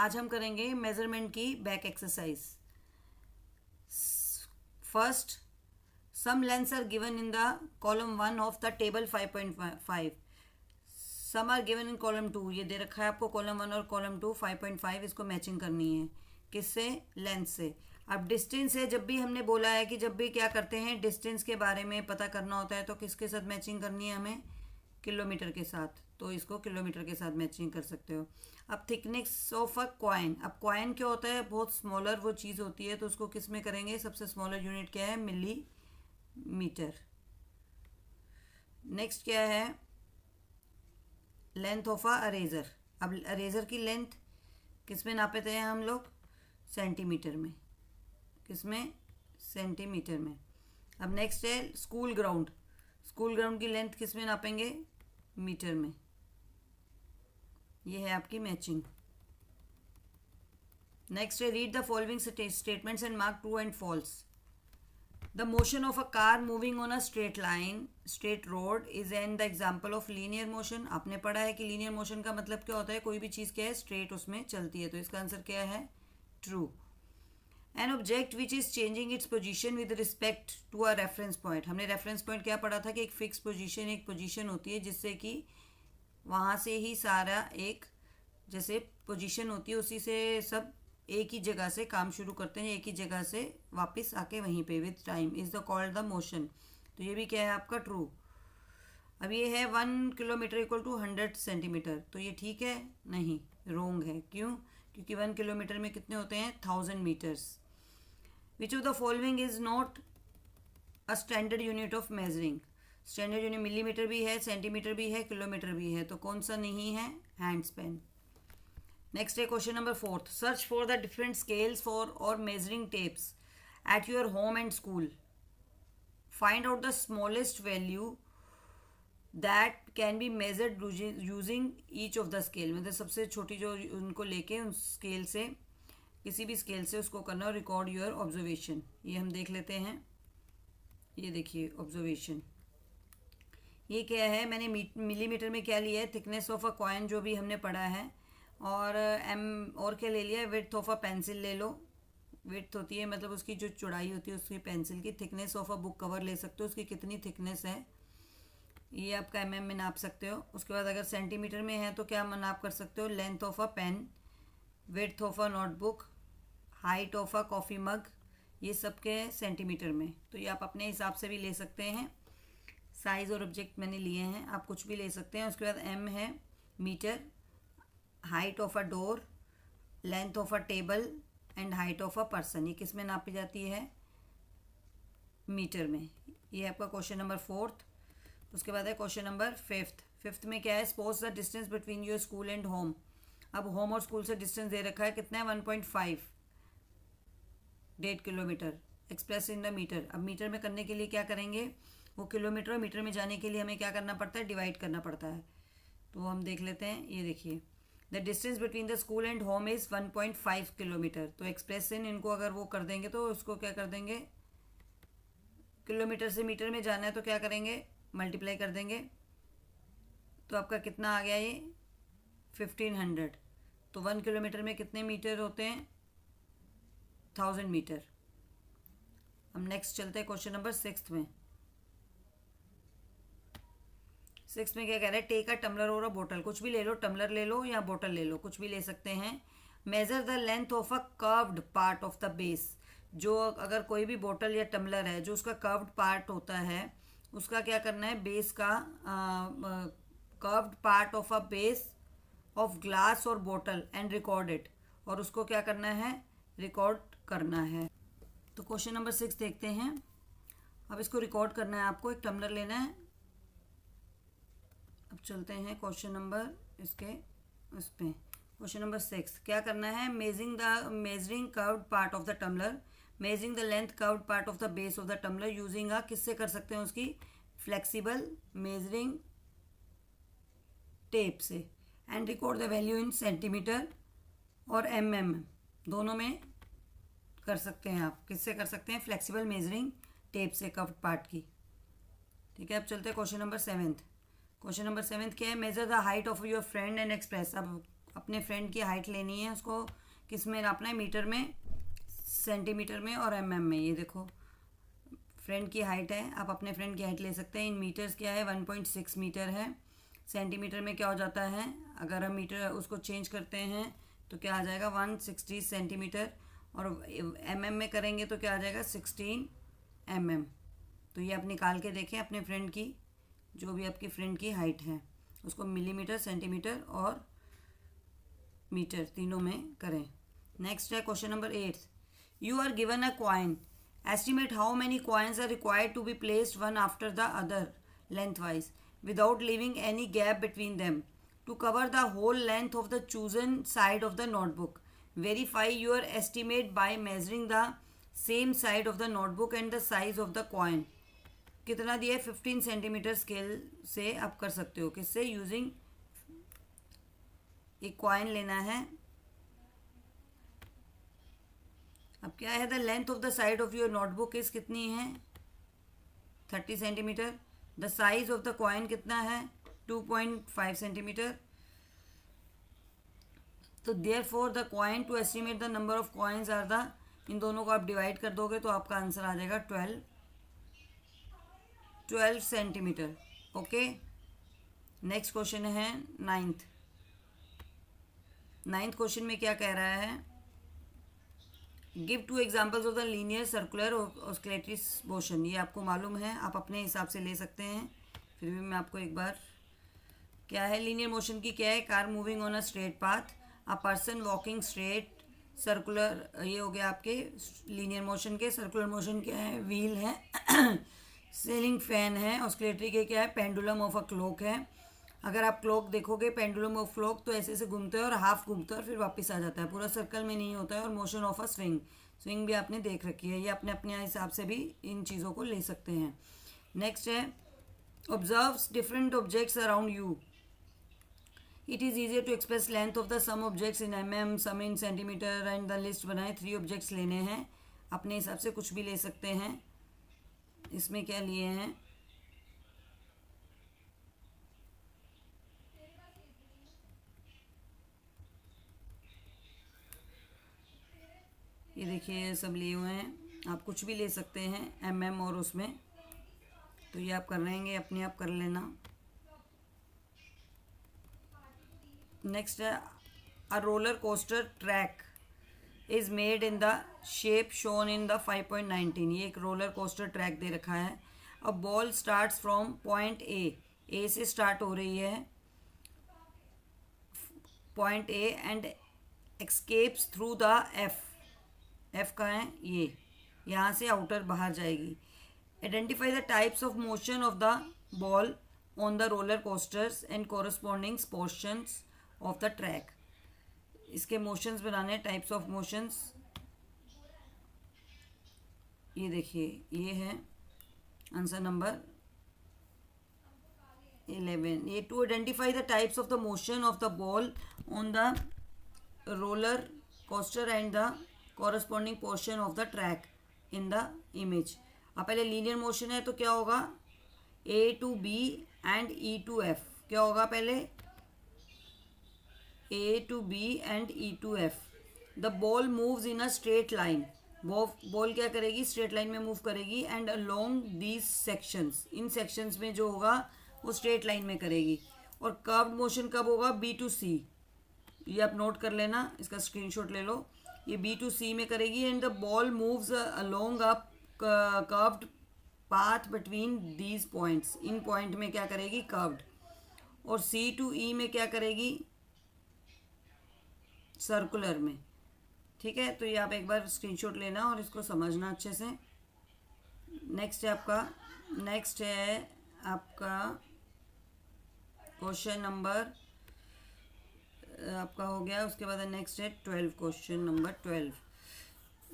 आज हम करेंगे मेजरमेंट की back exercise. First, some lengths are given in the column 1 of the table 5.5, some are given in column 2। ये दे रखा है आपको कॉलम 1 और कॉलम 2 5.5, इसको मैचिंग करनी है किससे? लेंथ से। अब डिस्टेंस है, जब भी हमने बोला है कि जब भी क्या करते हैं डिस्टेंस के बारे में पता करना होता है तो किसके साथ मैचिंग करनी है हमें? किलोमीटर के साथ। तो इसको किलोमीटर के साथ मैचिंग कर सकते हो। अब थिकनेस ऑफ अ कॉइन, अब कॉइन क्या होता है? बहुत स्मॉलर वो चीज़ होती है, तो उसको किस में करेंगे? सबसे स्मॉलर यूनिट क्या है? मिलीमीटर। नेक्स्ट क्या है? Length of a eraser. अब अरेजर की लेंथ किस में नापते हैं हम लोग? सेंटीमीटर में। किस में? सेंटीमीटर में। अब नेक्स्ट है स्कूल ग्राउंड। स्कूल ग्राउंड की लेंथ किस में नापेंगे? मीटर में। ये है आपकी मैचिंग। नेक्स्ट है read the following statements and mark true and false. The motion of a car moving on a straight road is an the example of linear motion. आपने पढ़ा है कि लीनियर मोशन का मतलब क्या होता है? कोई भी चीज़ क्या है? स्ट्रेट उसमें चलती है। तो इसका आंसर क्या है? True. An object which is changing its position with respect to a reference point. हमने रेफरेंस पॉइंट क्या पढ़ा था कि एक फिक्स पोजीशन, एक पोजीशन होती है जिससे कि वहाँ से ही सारा एक जैसे पोजीशन होती है उसी से सब एक ही जगह से काम शुरू करते हैं, एक ही जगह से वापस आके वहीं पे with time is the called the motion. तो ये भी क्या है आपका? ट्रू। अब ये है 1 किलोमीटर इक्वल टू 100 सेंटीमीटर, तो ये ठीक है? नहीं, रोंग है। क्यों? क्योंकि 1 किलोमीटर में कितने होते हैं? 1000 metres. Which of the following is not a standard unit of measuring. Standard unit millimetre भी है, सेंटीमीटर भी है, किलोमीटर भी है, तो कौन सा नहीं है? Hand span. नेक्स्ट है question number 4। Search for the different scales for और measuring tapes at your home and school. Find out the smallest value that can be measured using each of the scale. मतलब सबसे छोटी जो उनको लेके उन scale से, किसी भी स्केल से उसको करना और रिकॉर्ड योर ऑब्जर्वेशन। ये हम देख लेते हैं। ये देखिए ऑब्जर्वेशन, ये क्या है? मैंने मिलीमीटर में क्या लिया है? थिकनेस ऑफ अ कॉइन जो भी हमने पढ़ा है। और और क्या ले लिया? विड्थ ऑफ अ पेंसिल ले लो। विड्थ होती है मतलब उसकी जो चौड़ाई होती है उसकी पेंसिल की। Thickness of a book cover ले सकते हो, उसकी कितनी थिकनेस है ये आपका में नाप सकते हो। उसके बाद अगर सेंटीमीटर में है तो क्या नाप कर सकते हो? Length of a pen, width of a notebook, height of a coffee mug, ये सब के सेंटीमीटर में। तो ये आप अपने हिसाब से भी ले सकते हैं। साइज़ और ऑब्जेक्ट मैंने लिए हैं, आप कुछ भी ले सकते हैं। उसके बाद एम है metre, height of a door, length of a table and height of a person. ये किस में नापी जाती है? मीटर में। ये आपका क्वेश्चन नंबर 4। उसके बाद है क्वेश्चन नंबर 5। फिफ्थ में क्या है? Suppose the distance between your school and home. अब होम और स्कूल से डिस्टेंस दे रखा है, कितना है? 1.5, 1.5 kilometre. Express in the metre. अब मीटर में करने के लिए क्या करेंगे? वो किलोमीटर और मीटर में जाने के लिए हमें क्या करना पड़ता है? डिवाइड करना पड़ता है। तो हम देख लेते हैं। ये देखिए, the distance between the school and home is 1.5 kilometre. तो एक्सप्रेस इन इनको अगर वो कर देंगे तो उसको क्या कर देंगे? किलोमीटर से मीटर में जाना है तो क्या करेंगे? मल्टीप्लाई कर देंगे। तो आपका कितना आ गया? ये 1500। तो 1 किलोमीटर में कितने मीटर होते हैं? 1000 मीटर। हम नेक्स्ट चलते हैं क्वेश्चन नंबर 6 में। 6 में क्या कह रहा है? टेक अ टम्लर और अ बोतल। कुछ भी ले लो, टम्लर ले लो या बोतल ले लो, कुछ भी ले सकते हैं। Measure the length of a curved part of the base. जो अगर कोई भी बोतल या टम्लर है जो उसका कर्व्ड पार्ट होता है उसका क्या करना है? बेस का curved part of a base of glass और बोतल एंड रिकॉर्ड इट। और उसको क्या करना है? रिकॉर्ड करना है। तो क्वेश्चन नंबर 6 देखते हैं। अब इसको रिकॉर्ड करना है आपको। एक टम्लर लेना है। अब चलते हैं क्वेश्चन नंबर इसके उस पर। क्वेश्चन नंबर 6 क्या करना है? Measuring curved part of the tumbler, measuring the length curved part of the base of the tumbler using a, किससे कर सकते हैं उसकी? फ्लेक्सिबल मेजरिंग टेप से। And record the value in centimetre और दोनों में कर सकते हैं। आप किससे कर सकते हैं? फ्लेक्सिबल मेजरिंग टेप से कर्व्ड पार्ट की। ठीक है, अब चलते हैं क्वेश्चन नंबर 7। क्वेश्चन नंबर 7 क्या है? Measure the height of your friend and express. अब अपने फ्रेंड की हाइट लेनी है, उसको किस में नापना है, मीटर में, सेंटीमीटर में और एमएम में। ये देखो फ्रेंड की हाइट है, आप अपने फ्रेंड की हाइट ले सकते हैं। इन मीटर्स क्या है, 1.6 मीटर है। सेंटीमीटर में क्या हो जाता है, अगर हम मीटर उसको चेंज करते हैं तो क्या आ जाएगा 160 सेंटीमीटर, और एमएम में करेंगे तो क्या आ जाएगा 16 एमएम। तो ये आप निकाल के देखें अपने फ्रेंड की, जो भी आपकी फ्रेंड की हाइट है उसको मिलीमीटर, सेंटीमीटर और मीटर तीनों में करें। नेक्स्ट है question number 8। You are given a coin, estimate how many coins are required to be placed one after the other lengthwise without leaving any gap between them to cover the whole length of the chosen side of the notebook. Verify your estimate by measuring the same side of the notebook and the size of the coin. कितना दिया है, 15 centimetre scale से आप कर सकते हो। किससे, using एक कॉइन लेना है। अब क्या है, the length of the side of your notebook is कितनी है, 30 centimetre. The size of the coin कितना है, 2.5 सेंटीमीटर। तो therefore the coin, to estimate the number of coins are the, इन दोनों को आप डिवाइड कर दोगे तो आपका आंसर आ जाएगा 12 सेंटीमीटर। ओके, नेक्स्ट क्वेश्चन है नाइन्थ क्वेश्चन में क्या कह रहा है, give 2 examples of the linear circular oscillatory motion. ये आपको मालूम है, आप अपने हिसाब से ले सकते हैं, फिर भी मैं आपको एक बार, क्या है लीनियर मोशन की, क्या है, car moving on a straight path, a person walking straight, circular, ये हो गया आपके लीनियर मोशन के। सर्कुलर मोशन क्या है, व्हील है, सीलिंग फैन है। ऑस्किलेटरी के क्या है, पेंडुलम ऑफ अ क्लॉक है। अगर आप क्लॉक देखोगे, पेंडुलम ऑफ क्लॉक, तो ऐसे ऐसे घूमते हैं और हाफ घूमता है और फिर वापस आ जाता है, पूरा सर्कल में नहीं होता है। और मोशन ऑफ अ स्विंग भी आपने देख रखी है। ये अपने अपने हिसाब से भी इन चीज़ों को ले सकते हैं। नेक्स्ट है, observes different objects around you, it is easier to express length of the some objects in mm, some in centimetre and the list बनाए। 3 ऑब्जेक्ट्स लेने हैं, अपने हिसाब से कुछ भी ले सकते हैं। इसमें क्या लिए हैं, ये देखिए सब लिए हुए हैं, आप कुछ भी ले सकते हैं एमएम और उसमें। तो ये आप कर रहेंगे, अपने आप कर लेना। नेक्स्ट है, a roller coaster track is made in the shape shown in the 5.19। ये एक रोलर कोस्टर ट्रैक दे रखा है। अब ball starts from point A से स्टार्ट हो रही है, point A, and escapes through the F का है ये, यहाँ से आउटर बाहर जाएगी। Identify the types of motion of the ball on the roller coasters and corresponding portions of the track. इसके मोशंस बनाने, टाइप्स ऑफ मोशंस, ये देखिए, ये है आंसर नंबर 11। ये to identify the types of the motion of the ball on the roller coaster and the corresponding portion of the track in the image. अब पहले linear motion है तो क्या होगा, A to B and E to F. क्या होगा पहले, A to B and E to F. The ball moves in a straight line, ball क्या करेगी, स्ट्रेट लाइन में मूव करेगी। एंड अलोंग दीज सेक्शंस, इन सेक्शंस में जो होगा वो स्ट्रेट लाइन में करेगी। और कर्व्ड मोशन कब होगा, बी टू सी। ये आप नोट कर लेना, इसका स्क्रीनशॉट ले लो। ये बी टू सी में करेगी। And the ball moves along a curved path between these points, in point में क्या करेगी, कर्व्ड। और सी टू ई में क्या करेगी, सर्कुलर में। ठीक है, तो ये आप एक बार स्क्रीनशॉट लेना और इसको समझना अच्छे से। नेक्स्ट है आपका क्वेश्चन नंबर, आपका हो गया। उसके बाद नेक्स्ट है 12, question number 12।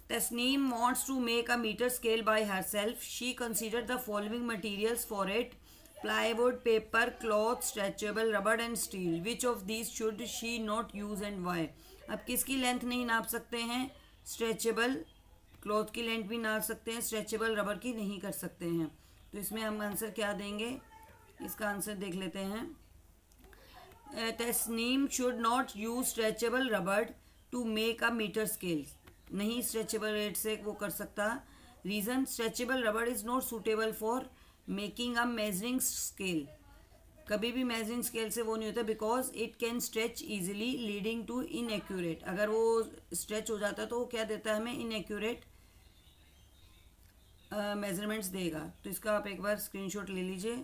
Tasneem wants to make a meter scale by herself. She considered the following materials for it: plywood, paper, cloth, stretchable, rubber and steel. Which of these should she not use and why? अब किसकी length नहीं नाप सकते हैं, stretchable cloth की length भी नाप सकते हैं, स्ट्रेचेबल रबर की नहीं कर सकते हैं। तो इसमें हम आंसर क्या देंगे, इसका आंसर देख लेते हैं। Tasneem should not use stretchable rubber to make a metre scale, नहीं स्ट्रेचेबल रेट से वो कर सकता. Reason, stretchable rubber is not suitable for making a measuring scale, कभी भी मेजरिंग स्केल से वो नहीं होता. Because it can stretch easily leading to inaccurate, अगर वो स्ट्रेच हो जाता है तो वो क्या देता है हमें, इनएक्यूरेट मेजरमेंट्स देगा. तो इसका आप एक बार स्क्रीनशॉट ले लीजिए.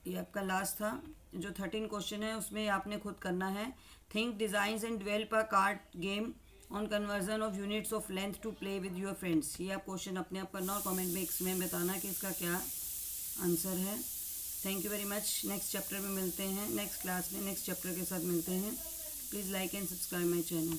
ये आपका लास्ट था. जो 13 क्वेश्चन है उसमें आपने खुद करना है. Think, designs and develop a card game on conversion of units of length to play with your friends. ये आप क्वेश्चन अपने आप करना और कमेंट में बताना कि इसका क्या आंसर है. Thank you very much. Next chapter में मिलते हैं, नेक्स्ट क्लास में नेक्स्ट चैप्टर के साथ मिलते हैं. Please like and subscribe my channel.